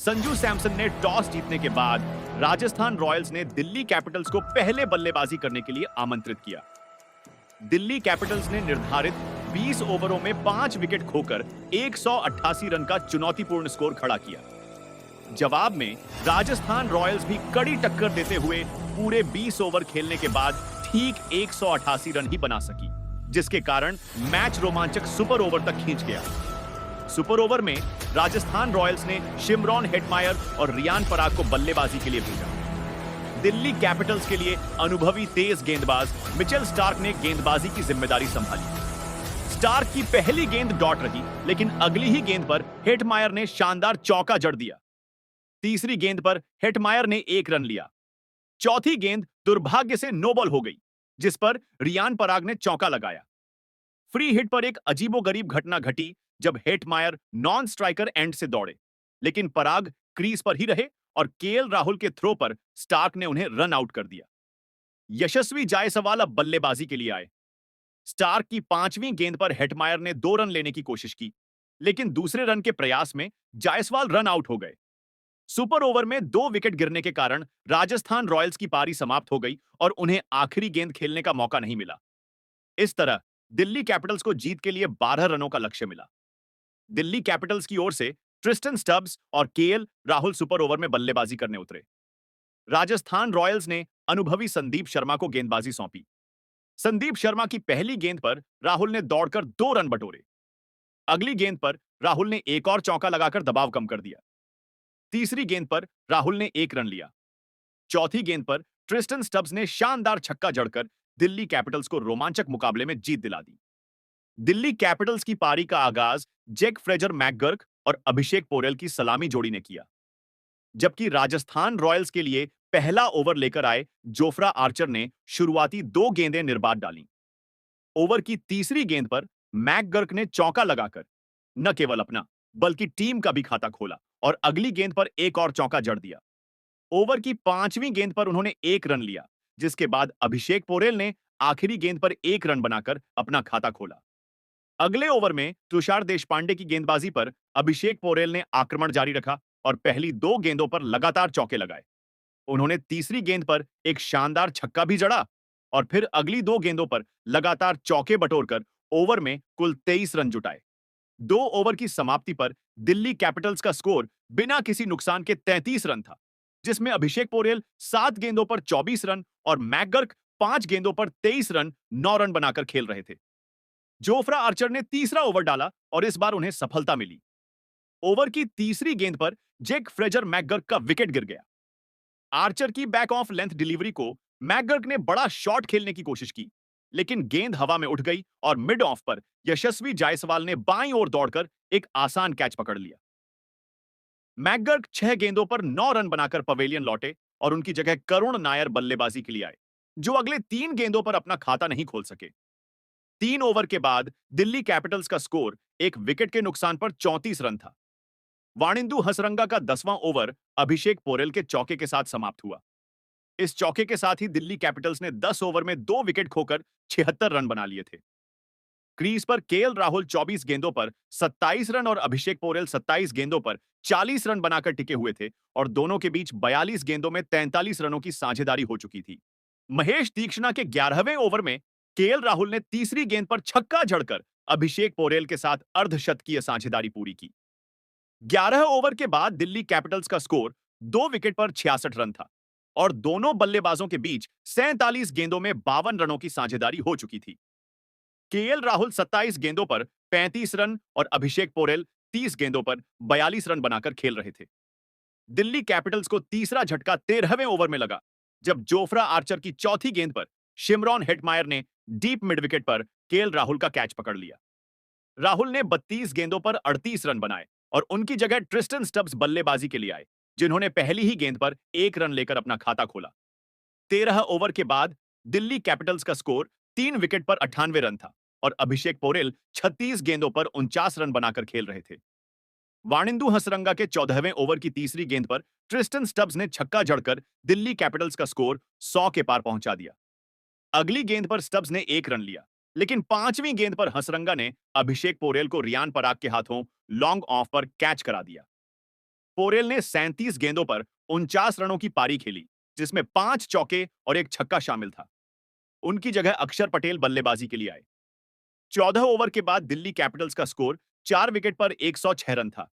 संजू सैमसन ने टॉस जीतने के बाद राजस्थान रॉयल्स ने दिल्ली कैपिटल्स को पहले बल्लेबाजी करने के लिए आमंत्रित किया। दिल्ली कैपिटल्स ने निर्धारित 20 ओवरों में 5 विकेट खोकर 188 रन का चुनौतीपूर्ण स्कोर खड़ा किया। जवाब में राजस्थान रॉयल्स भी कड़ी टक्कर देते हुए पूरे 20 ओवर खेलने के बाद ठीक 188 रन ही बना सकी, जिसके कारण मैच रोमांचक सुपर ओवर तक खींच गया। सुपर ओवर में राजस्थान रॉयल्स ने शिमरॉन हेटमायर और रियान पराग को बल्लेबाजी के लिए भेजा। दिल्ली कैपिटल्स के लिए अनुभवी तेज गेंदबाज मिचेल स्टार्क ने गेंदबाजी की जिम्मेदारी संभाली। स्टार्क की पहली गेंद डॉट रही, लेकिन अगली ही गेंद पर हेटमायर ने शानदार चौका जड़ दिया। तीसरी गेंद पर हेटमायर ने 1 रन लिया। चौथी गेंद दुर्भाग्य से नो बॉल हो गई, जिस पर रियान पराग ने चौका लगाया। फ्री हिट पर एक अजीबोगरीब घटना घटी जब हेटमायर नॉन स्ट्राइकर एंड से दौड़े, लेकिन पराग क्रीज पर ही रहे और केएल राहुल के थ्रो पर स्टार्क ने उन्हें रन आउट कर दिया। यशस्वी जायसवाल अब बल्लेबाजी के लिए आए। स्टार्क की 5वीं गेंद पर हेटमायर ने 2 रन लेने की कोशिश की, लेकिन दूसरे रन के प्रयास में जायसवाल रन आउट हो गए। सुपर ओवर में 2 विकेट गिरने के कारण राजस्थान रॉयल्स की पारी समाप्त हो गई और उन्हें आखिरी गेंद खेलने का मौका नहीं मिला। इस तरह दिल्ली कैपिटल्स को जीत के लिए 12 रनों का लक्ष्य मिला। दिल्ली कैपिटल्स की ओर से ट्रिस्टन स्टब्स और केएल राहुल सुपर ओवर में बल्लेबाजी करने उतरे। राजस्थान रॉयल्स ने अनुभवी संदीप शर्मा को गेंदबाजी सौंपी। संदीप शर्मा की पहली गेंद पर राहुल ने दौड़कर 2 रन बटोरे। अगली गेंद पर राहुल ने एक और चौका लगाकर दबाव कम कर दिया। तीसरी गेंद पर राहुल ने 1 रन लिया। चौथी गेंद पर ट्रिस्टन स्टब्स ने शानदार छक्का जड़कर दिल्ली कैपिटल्स को रोमांचक मुकाबले में जीत दिला दी। दिल्ली कैपिटल्स की पारी का आगाज जैक फ्रेजर मैकगर्क और अभिषेक पोरेल की सलामी जोड़ी ने किया, जबकि राजस्थान रॉयल्स के लिए पहला ओवर लेकर आए जोफ्रा आर्चर ने शुरुआती 2 गेंदें निर्बाध डाली। ओवर की तीसरी गेंद पर मैकगर्क ने चौका लगाकर न केवल अपना बल्कि टीम का भी खाता खोला और अगली गेंद पर एक और चौका जड़ दिया। ओवर की 5वीं गेंद पर उन्होंने 1 रन लिया, जिसके बाद अभिषेक पोरेल ने आखिरी गेंद पर 1 रन बनाकर अपना खाता खोला। अगले ओवर में तुषार देशपांडे की गेंदबाजी पर अभिषेक पोरेल ने आक्रमण जारी रखा और पहली 2 गेंदों पर लगातार चौके लगाए। उन्होंने तीसरी गेंद पर एक शानदार छक्का भी जड़ा और फिर अगली 2 गेंदों पर लगातार चौके बटोरकर ओवर में कुल 23 रन जुटाए। 2 ओवर की समाप्ति पर दिल्ली कैपिटल्स का स्कोर बिना किसी नुकसान के 33 रन था, जिसमें अभिषेक पोरेल 7 गेंदों पर 24 रन और मैकगर्क 5 गेंदों पर 23 रन 9 रन बनाकर खेल रहे थे। जोफ्रा आर्चर ने तीसरा ओवर डाला और इस बार उन्हें सफलता मिली। ओवर की तीसरी गेंद पर जैक फ्रेजर मैकगर्क का विकेट गिर गया। आर्चर की बैक ऑफ लेंथ डिलीवरी को मैकगर्क ने बड़ा शॉट खेलने की कोशिश की, लेकिन गेंद हवा में उठ गई और मिड ऑफ पर यशस्वी जायसवाल ने बाईं ओर दौड़कर एक आसान कैच पकड़ लिया। मैकगर्क 6 गेंदों पर 9 रन बनाकर पवेलियन लौटे और उनकी जगह करुण नायर बल्लेबाजी के लिए आए, जो अगले 3 गेंदों पर अपना खाता नहीं खोल सके। 3 ओवर के बाद दिल्ली कैपिटल्स का स्कोर एक विकेट के नुकसान पर 34 रन था। वाणिंदु हसरंगा का 10वां ओवर अभिषेक पोरेल के चौके के साथ समाप्त हुआ। इस चौके के साथ ही दिल्ली कैपिटल्स ने 10 ओवर में 2 विकेट खोकर 76 रन बना लिए थे। क्रीज पर केएल राहुल 24 गेंदों पर 27 रन और अभिषेक पोरेल 27 गेंदों पर 40 रन बनाकर टिके हुए थे और दोनों के बीच 42 गेंदों में 43 रनों की साझेदारी हो चुकी थी। महेश तीक्ष्णा के 11वें ओवर में केएल राहुल ने तीसरी गेंद पर छक्का जड़कर अभिषेक पोरेल के साथ अर्धशतकीय साझेदारी पूरी की। 11 ओवर के बाद दिल्ली कैपिटल्स का स्कोर 2 विकेट पर 66 रन था और दोनों बल्लेबाजों के बीच 47 गेंदों में 52 रनों की साझेदारी हो चुकी थी। केएल राहुल 27 गेंदों पर 35 रन और अभिषेक पोरेल 30 गेंदों पर 42 रन बनाकर खेल रहे थे। दिल्ली कैपिटल्स को तीसरा झटका 13वें ओवर में लगा, जब जोफ्रा आर्चर की चौथी गेंद पर शिमरॉन हेटमायर ने डीप मिड विकेट पर केएल राहुल का कैच पकड़ लिया। राहुल ने 32 गेंदों पर 38 रन बनाए और उनकी जगह ट्रिस्टन स्टब्स बल्लेबाजी के लिए आए, जिन्होंने पहली ही गेंद पर 1 रन लेकर अपना खाता खोला। 13 ओवर के बाद दिल्ली कैपिटल्स का स्कोर 3 विकेट पर 98 रन था और अभिषेक पोरेल 36 गेंदों पर 49 रन बनाकर खेल रहे थे। वाणिंदु हसरंगा के 14वें ओवर की तीसरी गेंद पर ट्रिस्टन स्टब्स ने छक्का जड़कर दिल्ली कैपिटल्स का स्कोर 100 के पार पहुंचा दिया। अगली गेंद पर स्टब्स ने 1 रन लिया, लेकिन 5वीं गेंद पर हसरंगा ने अभिषेक पोरेल को रियान पराग के हाथों लॉन्ग ऑफ पर कैच करा दिया। पोरेल ने 37 गेंदों पर 49 रनों की पारी खेली, जिसमें 5 चौके और एक छक्का शामिल था। उनकी जगह अक्षर पटेल बल्लेबाजी के लिए आए। 14 ओवर के बाद दिल्ली कैपिटल्स का स्कोर 4 विकेट पर 106 रन था।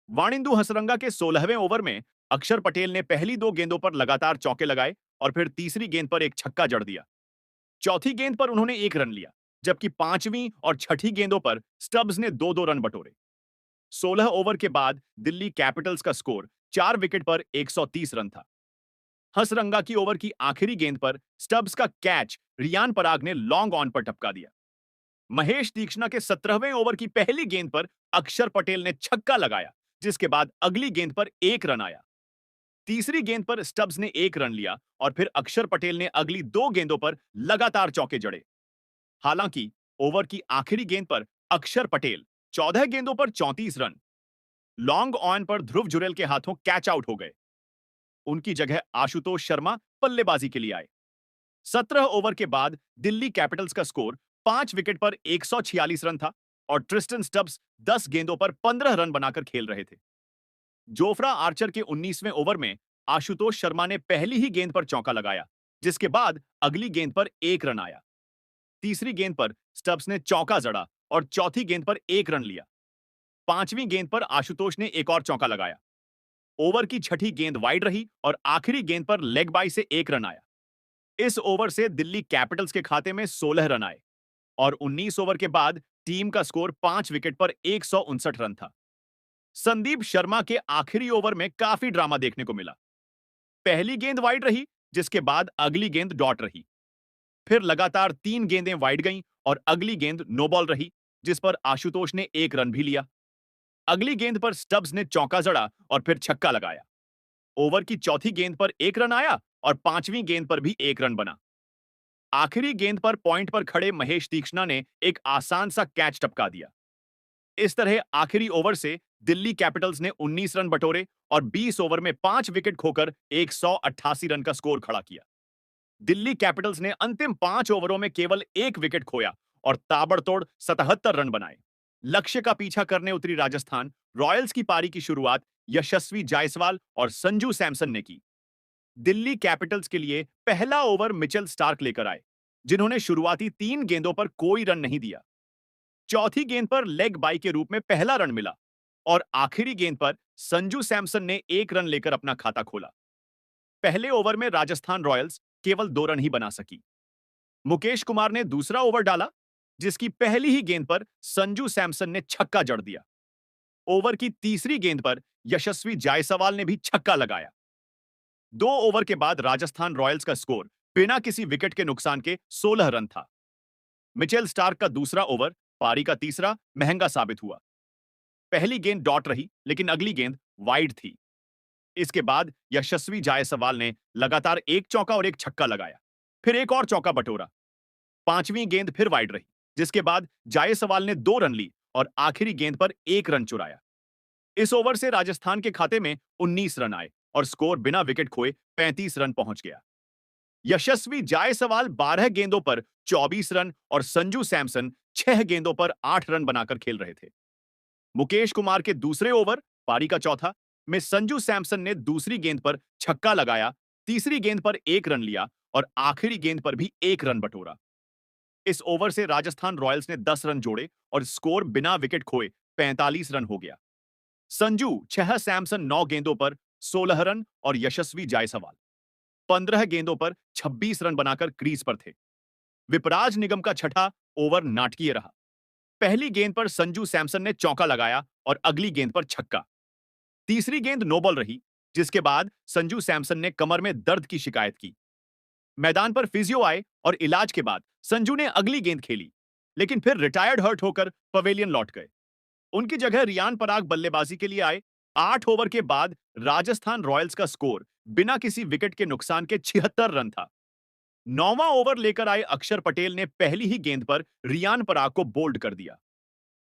वाणिंदु हसरंगा के 16वें ओवर में अक्षर पटेल ने पहली 2 गेंदों पर लगातार चौके लगाए और फिर तीसरी गेंद पर एक छक्का जड़ दिया। चौथी गेंद पर उन्होंने 1 रन लिया, जबकि पांचवीं और छठी गेंदों पर स्टब्स ने 2-2 रन बटोरे। 16 ओवर के बाद दिल्ली कैपिटल्स का स्कोर 4 विकेट पर 130 रन था। हसरंगा की ओवर की आखिरी गेंद पर स्टब्स का कैच रियान पराग ने लॉन्ग ऑन पर टपका दिया। महेश तीक्ष्णा के 17वें ओवर की पहली गेंद पर अक्षर पटेल ने छक्का लगाया, जिसके बाद अगली गेंद पर 1 रन आया। तीसरी गेंद पर स्टब्स ने 1 रन लिया और फिर अक्षर पटेल ने अगली 2 गेंदों पर लगातार चौके जड़े। हालांकि ओवर की आखिरी गेंद पर अक्षर पटेल 14 गेंदों पर 34 रन लॉन्ग ऑन पर ध्रुव जुरेल के हाथों कैच आउट हो गए। उनकी जगह आशुतोष शर्मा बल्लेबाजी के लिए आए। 17 ओवर के बाद दिल्ली कैपिटल्स का स्कोर 5 विकेट पर 146 रन था और ट्रिस्टन स्टब्स 10 गेंदों पर 15 रन बनाकर खेल रहे थे। जोफ्रा आर्चर के 19वें ओवर में आशुतोष शर्मा ने पहली ही गेंद पर चौका लगाया, जिसके बाद अगली गेंद पर 1 रन आया। तीसरी गेंद पर स्टब्स ने चौका जड़ा और चौथी गेंद पर 1 रन लिया। पांचवीं गेंद पर आशुतोष ने एक और चौका लगाया। ओवर की छठी गेंद वाइड रही और आखिरी गेंद पर लेग बाई से 1 रन आया। इस ओवर से दिल्ली कैपिटल्स के खाते में 16 रन आए और 19 ओवर के बाद टीम का स्कोर 5 विकेट पर 159 रन था। संदीप शर्मा के आखिरी ओवर में काफी ड्रामा देखने को मिला। पहली गेंद वाइड रही, जिसके बाद अगली गेंद डॉट रही। फिर लगातार 3 गेंदें वाइड गईं और अगली गेंद नो बॉल रही, जिस पर आशुतोष ने 1 रन भी लिया। अगली गेंद पर स्टब्स ने चौका जड़ा और फिर छक्का लगाया। ओवर की चौथी गेंद पर 1 रन आया और पांचवीं गेंद पर भी 1 रन बना। आखिरी गेंद पर पॉइंट पर खड़े महेश तीक्ष्णा ने एक आसान सा कैच टपका दिया। इस तरह आखिरी ओवर से दिल्ली कैपिटल्स ने 19 रन बटोरे और 20 ओवर में 5 विकेट खोकर 188 रन का स्कोर खड़ा किया। दिल्ली कैपिटल्स ने अंतिम 5 ओवरों में केवल 1 विकेट खोया और ताबड़तोड़ 77 रन बनाए। लक्ष्य का पीछा करने उतरी राजस्थान रॉयल्स की पारी की शुरुआत यशस्वी जायसवाल और संजू सैमसन ने की। दिल्ली कैपिटल्स के लिए पहला ओवर मिचेल स्टार्क लेकर आए, जिन्होंने शुरुआती 3 गेंदों पर कोई रन नहीं दिया। चौथी गेंद पर लेग बाई के रूप में पहला रन मिला और आखिरी गेंद पर संजू सैमसन ने 1 रन लेकर अपना खाता खोला। पहले ओवर में राजस्थान रॉयल्स केवल 2 रन ही बना सकी। मुकेश कुमार ने दूसरा ओवर डाला, जिसकी पहली ही गेंद पर संजू सैमसन ने छक्का जड़ दिया। ओवर की तीसरी गेंद पर यशस्वी जायसवाल ने भी छक्का लगाया। 2 ओवर के बाद राजस्थान रॉयल्स का स्कोर बिना किसी विकेट के नुकसान के 16 रन था। मिचेल स्टार्क का दूसरा ओवर पारी का तीसरा महंगा साबित हुआ। पहली गेंद डॉट रही, लेकिन अगली गेंद वाइड थी। इसके बाद यशस्वी जायसवाल ने लगातार एक चौका और एक छक्का लगाया, फिर एक और चौका बटोरा। पांचवीं गेंद फिर वाइड रही, जिसके बाद जायसवाल ने 2 रन ली और आखिरी गेंद पर 1 रन चुराया। इस ओवर से राजस्थान के खाते में 19 रन आए और स्कोर बिना विकेट खोए 35 रन पहुंच गया। यशस्वी जायसवाल 12 गेंदों पर 24 रन और संजू सैमसन 6 गेंदों पर 8 रन बनाकर खेल रहे थे। मुकेश कुमार के दूसरे ओवर पारी का चौथा में संजू सैमसन ने दूसरी गेंद पर छक्का लगाया, तीसरी गेंद पर 1 रन लिया और आखिरी गेंद पर भी 1 रन बटोरा। इस ओवर से राजस्थान रॉयल्स ने 10 रन जोड़े और स्कोर बिना विकेट खोए 45 रन हो गया। संजू 6, सैमसन 9 गेंदों पर 16 रन और यशस्वी जायसवाल 15 गेंदों पर 26 रन बनाकर क्रीज पर थे। विपराज निगम का छठा ओवर नाटकीय रहा। पहली गेंद पर संजू सैमसन ने चौका लगाया और अगली गेंद पर छक्का। तीसरी गेंद नो बॉल रही, जिसके बाद संजू सैमसन ने कमर में दर्द की शिकायत की। मैदान पर फिजियो आए और इलाज के बाद संजू ने अगली गेंद खेली, लेकिन फिर रिटायर्ड हर्ट होकर पवेलियन लौट गए। उनकी जगह रियान पराग बल्लेबाजी के लिए आए। 8 ओवर के बाद राजस्थान रॉयल्स का स्कोर बिना किसी विकेट के नुकसान के 76 रन था। 9वां ओवर लेकर आए अक्षर पटेल ने पहली ही गेंद पर रियान पराग को बोल्ड कर दिया।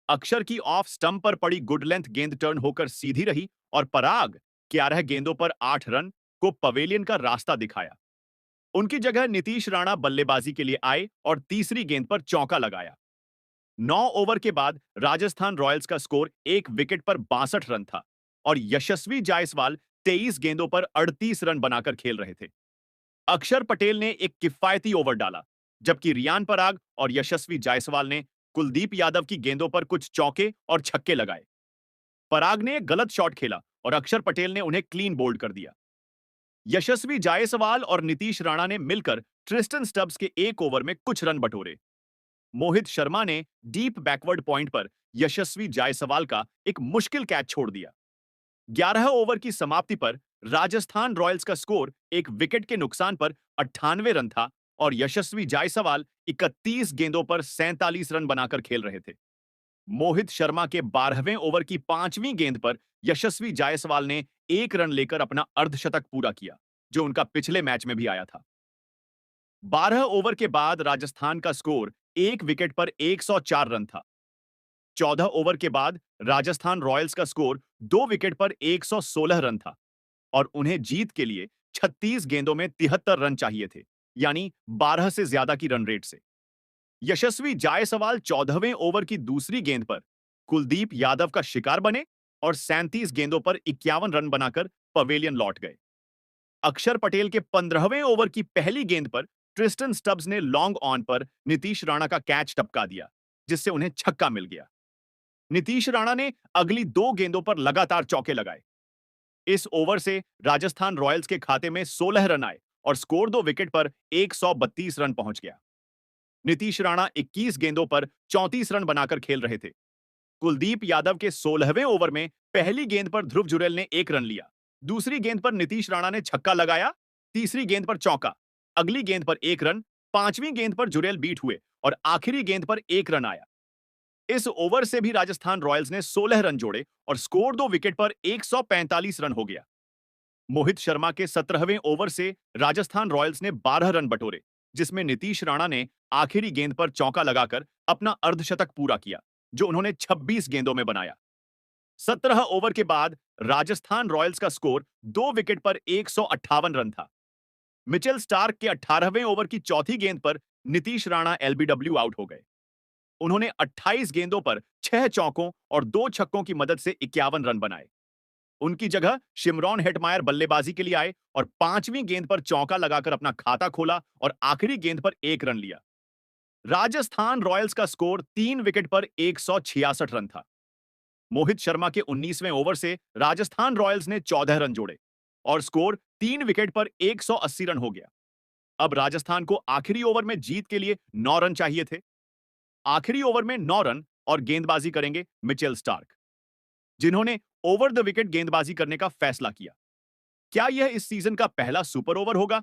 अक्षर की ऑफ स्टंप पर पड़ी गुड लेंथ गेंद टर्न होकर सीधी रही और पराग 11 गेंदों पर 8 रन को पवेलियन का रास्ता दिखाया। उनकी जगह नीतीश राणा बल्लेबाजी के लिए आए और तीसरी गेंद पर चौका लगाया। 9 ओवर के बाद राजस्थान रॉयल्स का स्कोर 1 विकेट पर 62 रन था। और यशस्वी जायसवाल 23 गेंदों पर 38 रन बनाकर खेल रहे थे। अक्षर पटेल ने एक किफायती ओवर डाला, जबकि रियान पराग और यशस्वी जायसवाल ने कुलदीप यादव की गेंदों पर कुछ चौके और छक्के लगाए। पराग ने एक गलत शॉट खेला और अक्षर पटेल ने उन्हें क्लीन बोल्ड कर दिया। यशस्वी जायसवाल और नीतीश राणा ने मिलकर ट्रिस्टन स्टब्स के एक ओवर में कुछ रन बटोरे। मोहित शर्मा ने डीप बैकवर्ड पॉइंट पर यशस्वी जायसवाल का एक मुश्किल कैच छोड़ दिया। 11 ओवर की समाप्ति पर राजस्थान रॉयल्स का स्कोर एक विकेट के नुकसान पर 98 रन था और यशस्वी जायसवाल 31 गेंदों पर 47 रन बनाकर खेल रहे थे। मोहित शर्मा के 12वें ओवर की 5वीं गेंद पर यशस्वी जायसवाल ने एक रन लेकर अपना अर्धशतक पूरा किया, जो उनका पिछले मैच में भी आया था। 12 ओवर के बाद राजस्थान का स्कोर एक विकेट पर 104 रन था। 14 ओवर के बाद राजस्थान रॉयल्स का स्कोर 2 विकेट पर 116 रन था और उन्हें जीत के लिए 36 गेंदों में 73 रन चाहिए थे, यानी 12 से ज्यादा की रन रेट से। यशस्वी जायसवाल 14वें ओवर की दूसरी गेंद पर कुलदीप यादव का शिकार बने और 37 गेंदों पर 51 रन बनाकर पवेलियन लौट गए। अक्षर पटेल के 15वें ओवर की पहली गेंद पर ट्रिस्टन स्टब्स ने लॉन्ग ऑन पर नीतीश राणा का कैच टपका दिया, जिससे उन्हें छक्का मिल गया। नीतीश राणा ने अगली 2 गेंदों पर लगातार चौके लगाए। इस ओवर से राजस्थान रॉयल्स के खाते में 16 रन आए और स्कोर 2 विकेट पर 132 रन पहुंच गया। नीतीश राणा 21 गेंदों पर 34 रन बनाकर खेल रहे थे। कुलदीप यादव के 16वें ओवर में पहली गेंद पर ध्रुव जुरैल ने 1 रन लिया। दूसरी गेंद पर नीतीश राणा ने छक्का लगाया, तीसरी गेंद पर चौका, अगली गेंद पर 1 रन, 5वीं गेंद पर जुरैल बीट हुए और आखिरी गेंद पर 1 रन आया। इस ओवर से भी राजस्थान रॉयल्स ने 16 रन जोड़े और स्कोर 2 विकेट पर 145 रन हो गया। मोहित शर्मा के 17वें ओवर से राजस्थान रॉयल्स ने 12 रन बटोरे, जिसमें नीतीश राणा ने आखिरी गेंद पर चौका लगाकर अपना अर्धशतक पूरा किया, जो उन्होंने 26 गेंदों में बनाया। 17 ओवर के बाद राजस्थान रॉयल्स का स्कोर 2 विकेट पर 158 रन था। मिचेल स्टार्क के 18वें ओवर की चौथी गेंद पर नीतीश राणा एलबीडब्ल्यू आउट हो गए। उन्होंने 28 गेंदों पर 6 चौकों और 2 छक्कों की मदद से 51 रन बनाए। उनकी जगह शिमरॉन हेटमायर बल्लेबाजी के लिए आए और 5वीं गेंद पर चौका लगाकर अपना खाता खोला और आखिरी गेंद पर 1 रन लिया। राजस्थान रॉयल्स का स्कोर 3 विकेट पर 166 रन था। मोहित शर्मा के 19वें ओवर से राजस्थान रॉयल्स ने 14 रन जोड़े और स्कोर 3 विकेट पर 180 रन हो गया। अब राजस्थान को आखिरी ओवर में जीत के लिए 9 रन चाहिए थे। आखिरी ओवर में 9 रन और गेंदबाजी करेंगे मिचेल स्टार्क, जिन्होंने ओवर द विकेट गेंदबाजी करने का फैसला किया। क्या यह इस सीजन का पहला सुपर ओवर होगा